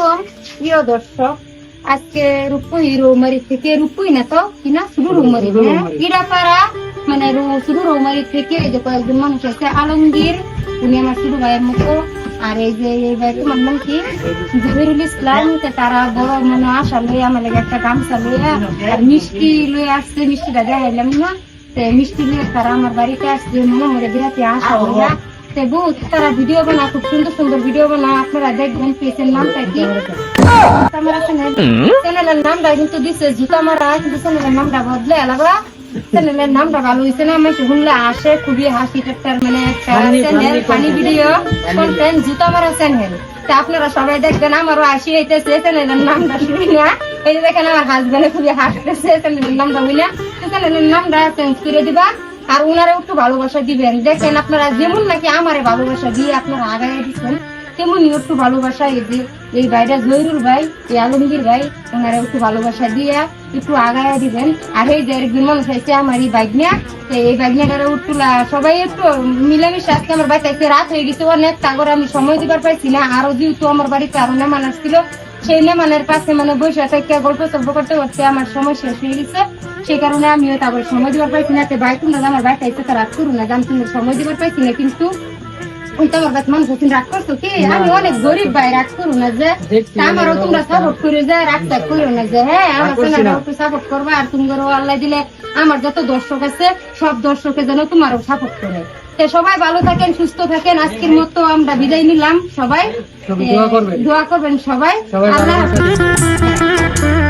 আলাইকুম প্রিয় দর্শক। আজকে রূপই রৌমারি থেকে, রূপই না তো কিনা শুধু রৌমারি, ইরাপাড়া মানে শুধু রৌমারি থেকে এই যে কয়েকজন মানুষ আছে। আলমগীর উনি আমার শুধু ভাইয়ের মতো, আর এই যে এই ভাই তোমার নাম কি, জহিরুল ইসলাম, তারা বড় মানে আশা লইয়া আমার লাগে একটা গামছা লইয়া আর মিষ্টি লইয়া আসছে। মিষ্টিটা দেখাইলাম না, মিষ্টি লইয়া তারা আমার বাড়িতে আসছে মনে বিরাতে আশা লইয়া। বহুত তারা ভিডিও বানা, খুব সুন্দর সুন্দর ভিডিও বানা, আপনারা দেখবেন। পেজের নামটা কি, চ্যানেলের নামটা কিন্তু দিচ্ছে জুতামারা, কিন্তু চ্যানেলের নামটা বদলে আলাদা। চ্যানেলের নামটা ভালো হয়েছে না, আমি শুনলে আসে খুবই হাসি ঠাট্টার মানে একটা চ্যানেল, ফানি ভিডিও কন্টেন্ট জুতামারা চ্যানেল। তা আপনারা সবাই দেখবেন, আমারও হাসি হইতেছে চ্যানেলের নামটা শুনি না। এই যে দেখেন আমার হাজবেন্ডে খুবই হাসতেছে চ্যানেলের নামটা বুঝলে। চ্যানেলের নামটা চেঞ্জ করে দিবা আর উনারা একটু ভালোবাসা দিবেন। দেখেন আপনারা যেমন নাকি আমারে ভালোবাসা দিয়ে আপনারা আগায় দিচ্ছেন, তেমনি একটু ভালোবাসা এই যে এই ভাইটা জহিরুল ভাই, এই আলমগীর ভাই, ওনারা একটু ভালোবাসা দিয়ে একটু আগায় দিবেন। আর এই যে একদিন মানুষ আছে আমার এই বাইকনিয়া, এই বাইকনিয়াটারে উঠতুলা সবাই একটু মিলামিশে। আজকে আমার বাড়িতে এসে রাত হয়ে গেছে অনেক, তারপরে আমি সময় দিবার পাইছি না। আরো যেহেতু আমার বাড়িতে আরো নেমান আসছিল, সেই নেমানের পাশে মানে বসে থেকে গল্প সল্প করতে করতে আমার সময় শেষ হয়ে গেছে। সেই কারণে আমিও তারপরে সময় দিবার পাইছি না। ভাই তোমরা আমার বাড়িতে এসে রাত করু না, জান তুমি সময় দিবার পাইছি না। কিন্তু তোমার কাছে মানুষ রাগ করছো কি, আমি অনেক গরিব ভাই, রাগ করো না যে আমারও তোমরা সাপোর্ট করে যে রাগ টাগ করো না যে। হ্যাঁ আমার চ্যানেলটা একটু সাপোর্ট করবা, আর তোমারও আল্লাহ দিলে আমার যত দর্শক আছে সব দর্শকের জন্য তোমারও সাপোর্ট করে। সবাই ভালো থাকেন, সুস্থ থাকেন। আজকের মতো আমরা বিদায় নিলাম, সবাই দোয়া করবেন সবাই। আল্লাহ হাফেজ।